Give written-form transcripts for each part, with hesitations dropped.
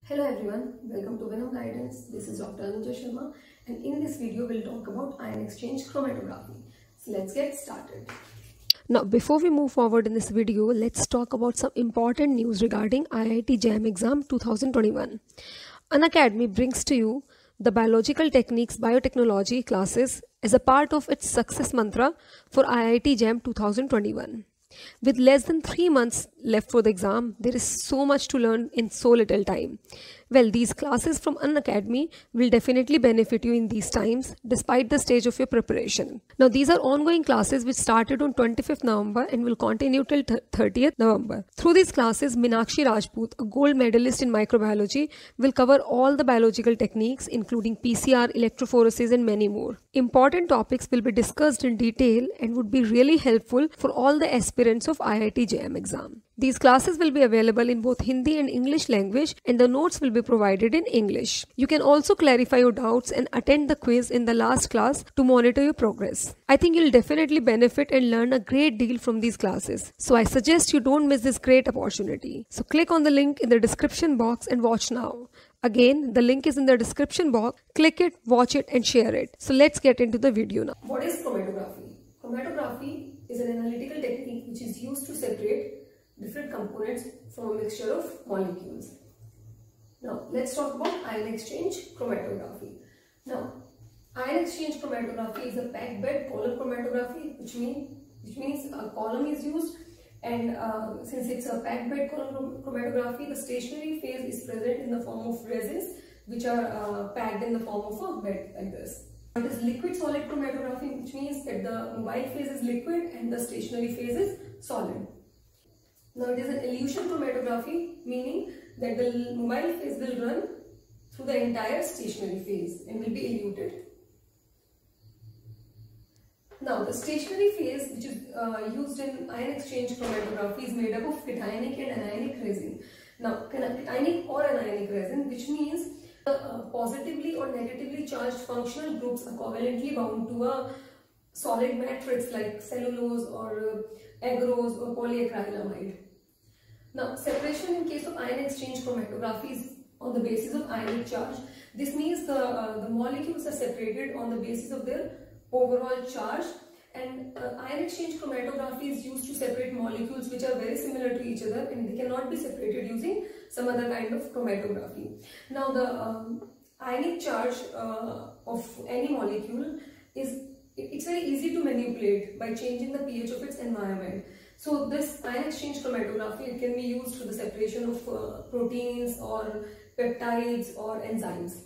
Hello everyone, welcome to Venom Guidance. This is Dr. Anuja Sharma, and in this video we'll talk about ion exchange chromatography. So let's get started. Now before we move forward in this video, let's talk about some important news regarding IIT JAM exam 2021. Unacademy brings to you the Biological Techniques Biotechnology classes as a part of its success mantra for IIT JAM 2021. With less than 3 months left for the exam, there is so much to learn in so little time. Well, these classes from Unacademy will definitely benefit you in these times, despite the stage of your preparation. Now, these are ongoing classes which started on 25th November and will continue till 30th November. Through these classes, Meenakshi Rajput, a gold medalist in microbiology, will cover all the biological techniques, including PCR, electrophoresis, and many more. Important topics will be discussed in detail and would be really helpful for all the aspirants of IIT JAM exam. These classes will be available in both Hindi and English language, and the notes will be provided in English. You can also clarify your doubts and attend the quiz in the last class to monitor your progress. I think you'll definitely benefit and learn a great deal from these classes. So I suggest you don't miss this great opportunity. So click on the link in the description box and watch now. Again, the link is in the description box. Click it, watch it and share it. So let's get into the video now. What is chromatography? Chromatography is an analytical technique which is used to separate different components from a mixture of molecules. Now, let's talk about ion exchange chromatography. Now, ion exchange chromatography is a packed bed column chromatography, which means a column is used, and since it's a packed bed column chromatography, the stationary phase is present in the form of resins, which are packed in the form of a bed like this. It is liquid solid chromatography, which means that the mobile phase is liquid and the stationary phase is solid. Now it is an elution chromatography, meaning that the mobile phase will run through the entire stationary phase and will be eluted. Now the stationary phase, which is used in ion exchange chromatography, is made up of cationic and anionic resin. Now cationic or anionic resin, which means positively or negatively charged functional groups are covalently bound to a solid matrix like cellulose or agarose or polyacrylamide. Now, separation in case of ion exchange chromatography is on the basis of ionic charge. This means the molecules are separated on the basis of their overall charge, and ion exchange chromatography is used to separate molecules which are very similar to each other and they cannot be separated using some other kind of chromatography. Now, the ionic charge of any molecule it's very easy to manipulate by changing the pH of its environment. So this ion exchange chromatography, it can be used for the separation of proteins or peptides or enzymes.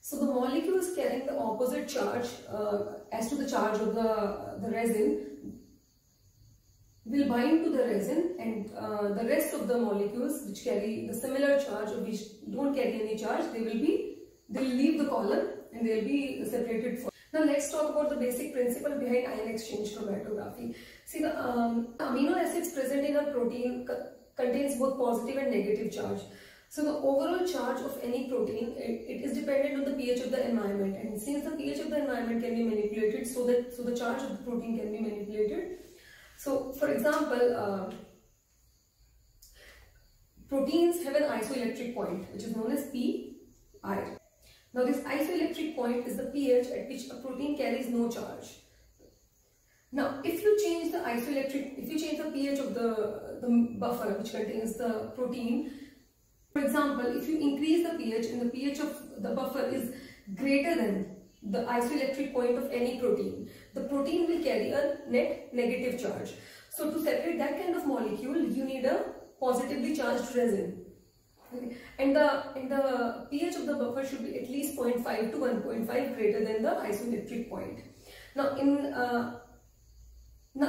So the molecules carrying the opposite charge as to the charge of the resin will bind to the resin, and the rest of the molecules which carry the similar charge or which don't carry any charge, they'll leave the column and they'll be separated for. Now let's talk about the basic principle behind ion exchange chromatography. See, the amino acids present in a protein contains both positive and negative charge. So the overall charge of any protein, it is dependent on the pH of the environment, and since the pH of the environment can be manipulated, so the charge of the protein can be manipulated. So for example, proteins have an isoelectric point which is known as Pi. Now this isoelectric point is the pH at which a protein carries no charge. Now if you change the pH of the buffer which contains the protein, for example, if you increase the pH and the pH of the buffer is greater than the isoelectric point of any protein, the protein will carry a net negative charge. So to separate that kind of molecule, you need a positively charged resin. Okay. And the pH of the buffer should be at least 0.5 to 1.5 greater than the isoelectric point. Now,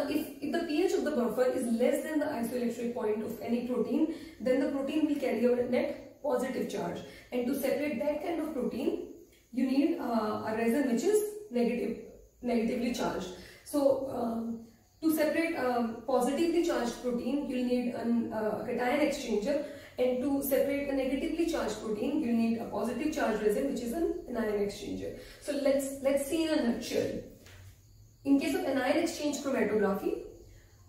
if the pH of the buffer is less than the isoelectric point of any protein, then the protein will carry a net positive charge. And to separate that kind of protein, you need a resin which is negatively charged. So, to separate a positively charged protein, you will need a cation exchanger. And to separate a negatively charged protein, you need a positive charged resin, which is an anion exchanger. So let's see in a nutshell. In case of anion exchange chromatography,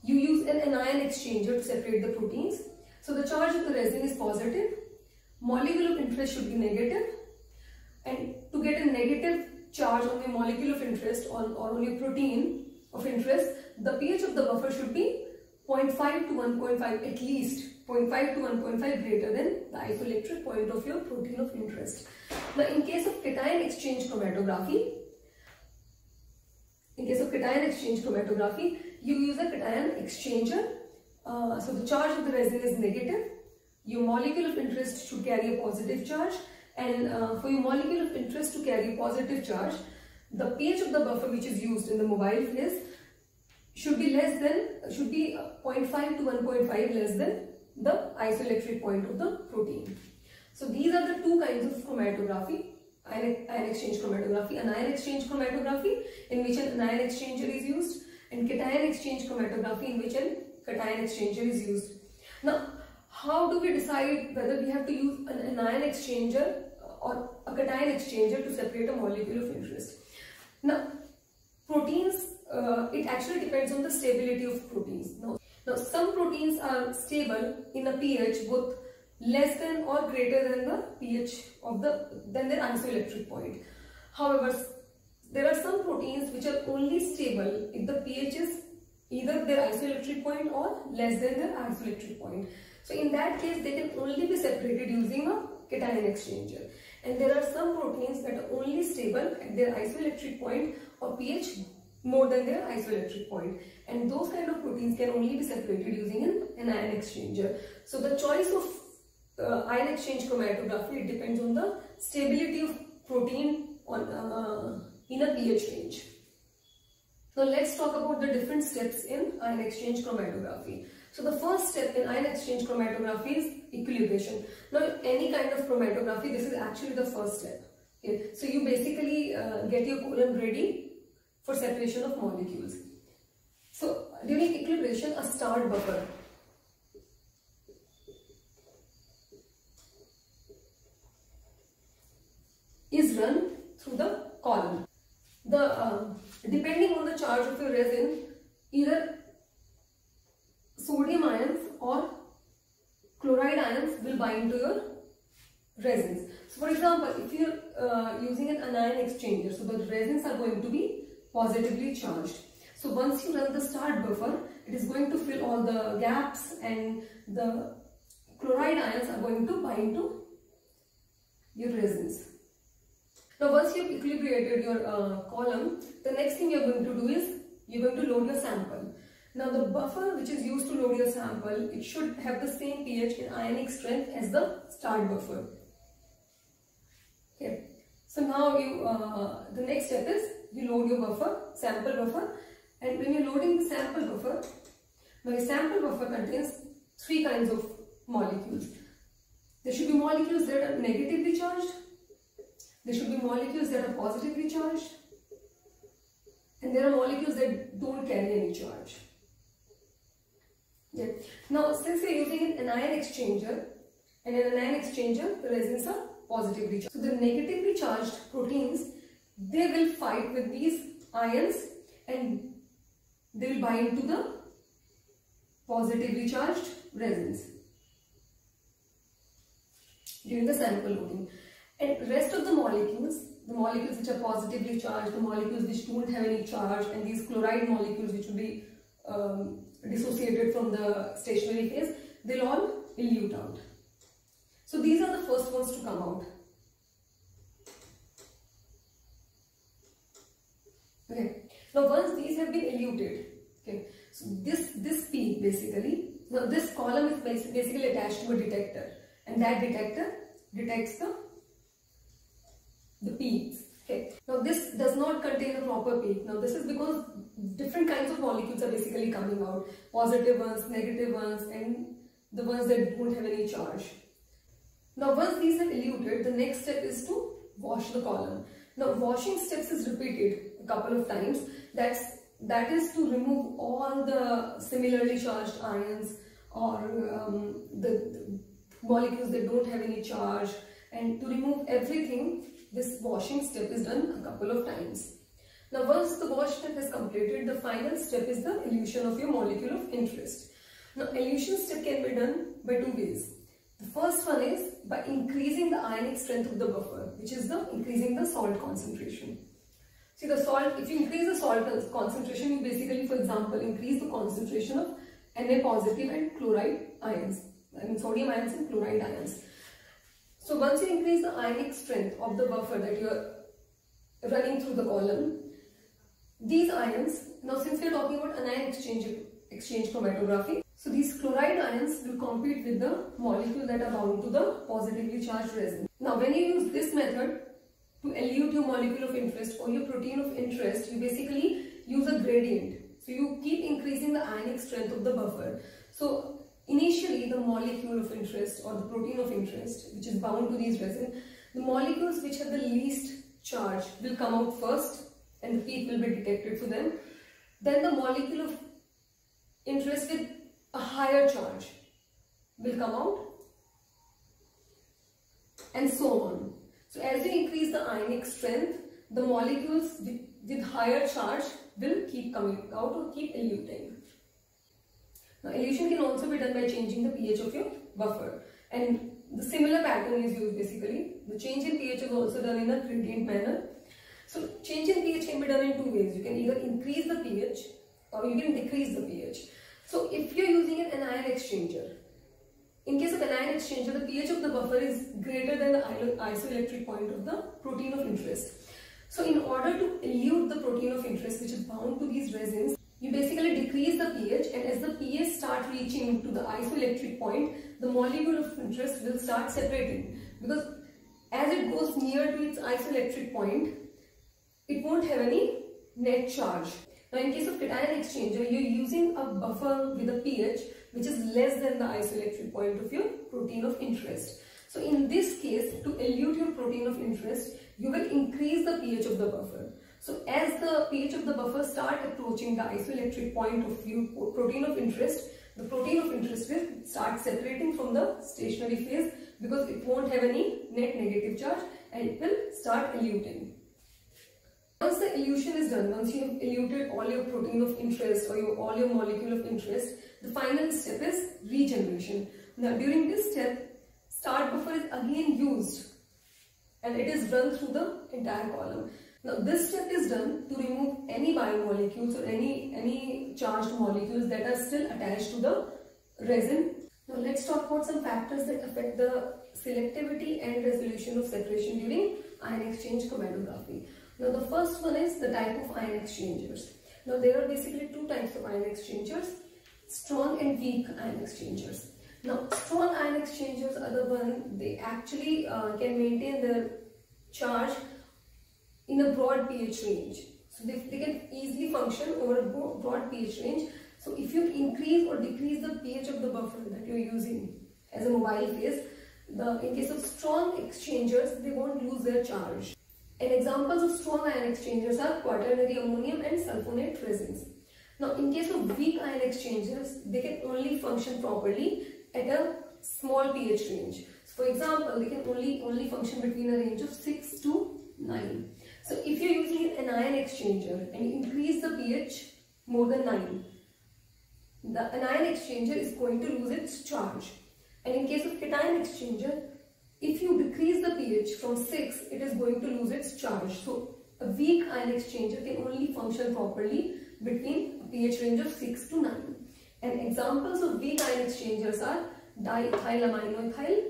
you use an anion exchanger to separate the proteins. So the charge of the resin is positive, molecule of interest should be negative, and to get a negative charge on the molecule of interest or on your protein of interest, the pH of the buffer should be 0.5 to 1.5, at least 0.5 to 1.5 greater than the isoelectric point of your protein of interest. Now, in case of cation exchange chromatography, you use a cation exchanger. So the charge of the resin is negative. Your molecule of interest should carry a positive charge, and for your molecule of interest to carry a positive charge, the pH of the buffer which is used in the mobile phase should be 0.5 to 1.5 less than the isoelectric point of the protein. So these are the two kinds of chromatography: ion exchange chromatography, anion exchange chromatography, in which an anion exchanger is used, and cation exchange chromatography, in which an cation exchanger is used. Now, how do we decide whether we have to use an anion exchanger or a cation exchanger to separate a molecule of interest? Now, proteins, it actually depends on the stability of proteins. Now some proteins are stable in a pH both less than or greater than the pH of than their isoelectric point. However, there are some proteins which are only stable if the pH is either their isoelectric point or less than their isoelectric point. So in that case, they can only be separated using a cation exchanger. And there are some proteins that are only stable at their isoelectric point or pH more than their isoelectric point, and those kind of proteins can only be separated using an anion exchanger. So the choice of ion exchange chromatography, it depends on the stability of protein in a pH range. Now let's talk about the different steps in ion exchange chromatography. So the first step in ion exchange chromatography is equilibration. Now any kind of chromatography, this is actually the first step. Okay? So you basically get your column ready for separation of molecules. So during equilibration, a start buffer is run through the column. Depending on the charge of your resin, either sodium ions or chloride ions will bind to your resins. So for example, if you are using an anion exchanger, so the resins are going to be positively charged. So once you run the start buffer, it is going to fill all the gaps, and the chloride ions are going to bind to your resins. Now once you have equilibrated your column, the next thing you are going to do is you are going to load your sample. Now the buffer which is used to load your sample, it should have the same pH and ionic strength as the start buffer. Okay. So now the next step is you load your buffer, sample buffer, and when you're loading the sample buffer, now the sample buffer contains three kinds of molecules. There should be molecules that are negatively charged, there should be molecules that are positively charged, and there are molecules that don't carry any charge. Yeah. Now since we are using an anion exchanger, and in an anion exchanger the resins are positively charged. So the negatively charged proteins, they will fight with these ions and they will bind to the positively charged resins during the sample loading. And rest of the molecules which are positively charged, the molecules which don't have any charge, and these chloride molecules which will be dissociated from the stationary phase, they'll all elute out. So these are the first ones to come out. Okay. Now once these have been eluted, okay, so this peak basically, now this column is basically attached to a detector, and that detector detects the peaks. Okay. Now this does not contain a proper peak. Now this is because different kinds of molecules are basically coming out, positive ones, negative ones, and the ones that don't have any charge. Now once these have eluted, the next step is to wash the column. Now washing steps is repeated a couple of times. That is to remove all the similarly charged ions or the molecules that don't have any charge, and to remove everything, this washing step is done a couple of times. Now once the wash step is completed, the final step is the elution of your molecule of interest. Now elution step can be done by two ways. The first one is by increasing the ionic strength of the buffer, which is the increasing the salt concentration. See, the salt, if you increase the salt concentration, you basically, for example, increase the concentration of Na positive and chloride ions, sodium ions and chloride ions. So once you increase the ionic strength of the buffer that you are running through the column, these ions, now since we are talking about anion exchange chromatography, so these chloride ions will compete with the molecules that are bound to the positively charged resin. Now when you use this method to elute your molecule of interest or your protein of interest, you basically use a gradient. So you keep increasing the ionic strength of the buffer. So initially the molecule of interest or the protein of interest, which is bound to these resin, the molecules which have the least charge will come out first and the peak will be detected for them. Then the molecule of interest with a higher charge will come out, and so on. So as you increase the ionic strength, the molecules with higher charge will keep coming out or keep eluting. Now elution can also be done by changing the pH of your buffer, and the similar pattern is used basically. The change in pH is also done in a gradient manner. So change in pH can be done in two ways. You can either increase the pH or you can decrease the pH. So if you are using an anion exchanger, in case of anion exchanger, the pH of the buffer is greater than the isoelectric point of the protein of interest. So in order to elute the protein of interest which is bound to these resins, you basically decrease the pH, and as the pH starts reaching to the isoelectric point, the molecule of interest will start separating, because as it goes near to its isoelectric point, it won't have any net charge. Now in case of cation exchanger, you are using a buffer with a pH which is less than the isoelectric point of your protein of interest. So in this case, to elute your protein of interest, you will increase the pH of the buffer. So as the pH of the buffer start approaching the isoelectric point of your protein of interest, the protein of interest will start separating from the stationary phase, because it won't have any net negative charge and it will start eluting. Once the elution is done, once you have eluted all your protein of interest or all your molecule of interest, the final step is regeneration. Now during this step, start buffer is again used and it is run through the entire column. Now this step is done to remove any biomolecules or any charged molecules that are still attached to the resin. Now let's talk about some factors that affect the selectivity and resolution of separation during ion exchange chromatography. Now the first one is the type of ion exchangers. Now there are basically two types of ion exchangers: strong and weak ion exchangers. Now strong ion exchangers are the one, they actually can maintain their charge in a broad pH range. So they can easily function over a broad pH range. So if you increase or decrease the pH of the buffer that you are using as a mobile phase, in case of strong exchangers, they won't lose their charge. And examples of strong ion exchangers are quaternary ammonium and sulfonate resins. Now in case of weak ion exchangers, they can only function properly at a small pH range. So for example, they can only function between a range of 6 to 9. So if you are using an anion exchanger and you increase the pH more than 9, the anion exchanger is going to lose its charge. And in case of cation exchanger, if you decrease the pH from 6, it is going to lose its charge. So a weak ion exchanger can only function properly between a pH range of 6 to 9. And examples of weak ion exchangers are diethylaminoethyl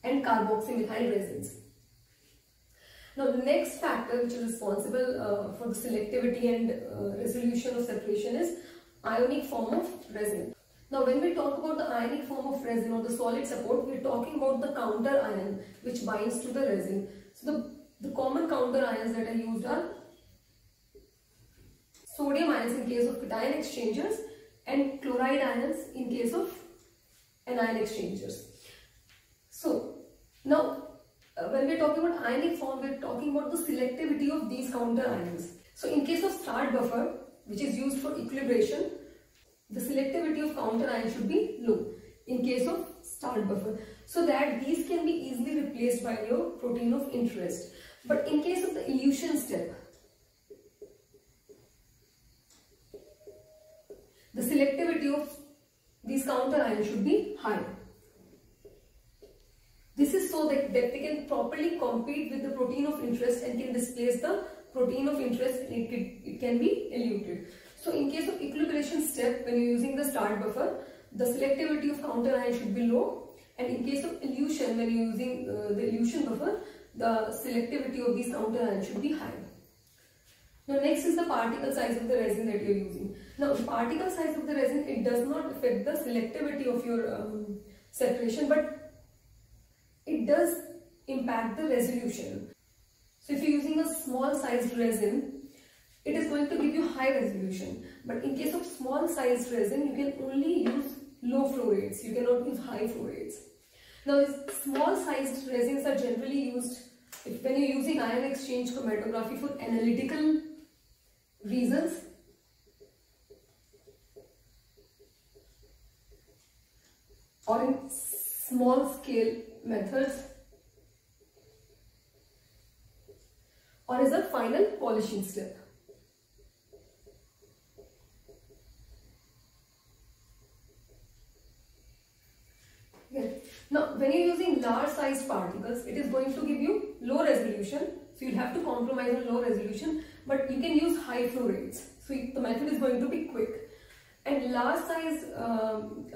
and carboxymethyl resins. Now the next factor which is responsible for the selectivity and resolution of separation is ionic form of resin. Now when we talk about the ionic form of resin or the solid support, we are talking about the counter ion which binds to the resin. So the common counter ions that are used are sodium ions in case of cation exchangers and chloride ions in case of anion exchangers. So now when we are talking about ionic form, we are talking about the selectivity of these counter ions. So in case of start buffer, which is used for equilibration, the selectivity of counter ion should be low in case of start buffer, so that these can be easily replaced by your protein of interest. But in case of the elution step, the selectivity of these counter ions should be high. This is so that they can properly compete with the protein of interest and can displace the protein of interest, and it can be eluted. So in case of equilibration step, when you're using the start buffer, the selectivity of counter ion should be low, and in case of elution, when you're using the elution buffer, the selectivity of these counter ions should be high. Now next is the particle size of the resin that you're using. Now the particle size of the resin, it does not affect the selectivity of your separation, but it does impact the resolution. So if you're using a small sized resin, it is going to give you high resolution. But in case of small sized resin, you can only use low flow rates. You cannot use high flow rates. Now these small sized resins are generally used when you're using ion exchange chromatography for analytical reasons. Or in small scale methods, or as a final polishing step. Okay. Now when you're using large sized particles, it is going to give you low resolution, so you'll have to compromise on low resolution, but you can use high flow rates, so the method is going to be quick. And large size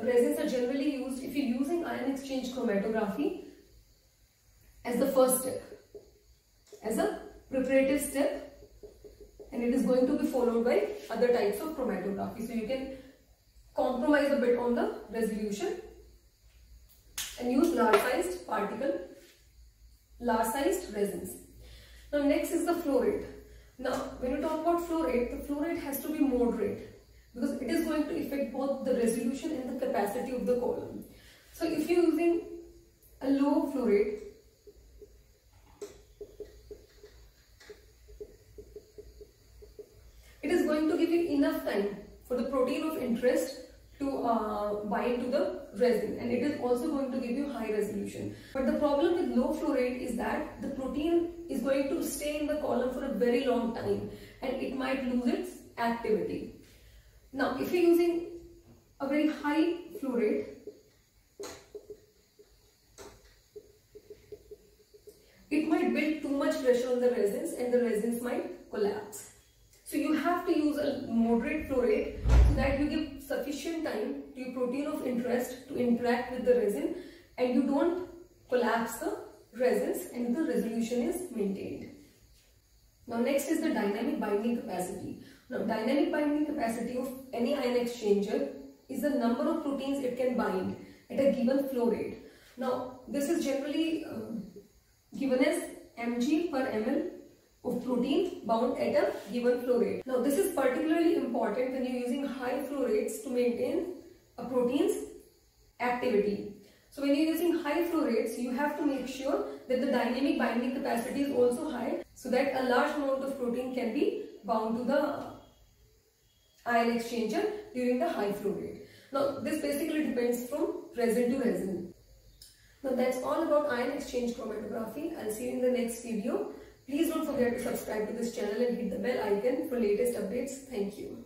resins are generally used if you're using ion exchange chromatography as the first step, as a preparative step, and it is going to be followed by other types of chromatography. So you can compromise a bit on the resolution and use large sized resins. Now next is the flow rate. Now when you talk about flow rate, the flow rate has to be moderate, because it is going to affect both the resolution and the capacity of the column. So if you're using a low flow rate, it is going to give you enough time for the protein of interest to bind to the resin, and it is also going to give you high resolution. But the problem with low flow rate is that the protein is going to stay in the column for a very long time, and it might lose its activity. Now, if you're using a very high flow rate, it might build too much pressure on the resins and the resins might collapse. So you have to use a moderate flow rate so that you give sufficient time to your protein of interest to interact with the resin, and you don't collapse the resins and the resolution is maintained. Now next is the dynamic binding capacity. Now dynamic binding capacity of any ion exchanger is the number of proteins it can bind at a given flow rate. Now this is generally given as mg per ml of protein bound at a given flow rate. Now this is particularly important when you're using high flow rates to maintain a protein's activity. So when you're using high flow rates, you have to make sure that the dynamic binding capacity is also high, so that a large amount of protein can be bound to the ion exchanger during the high flow rate. Now this basically depends from resin to resin. Now that's all about ion exchange chromatography. I'll see you in the next video. Please don't forget to subscribe to this channel and hit the bell icon for latest updates. Thank you.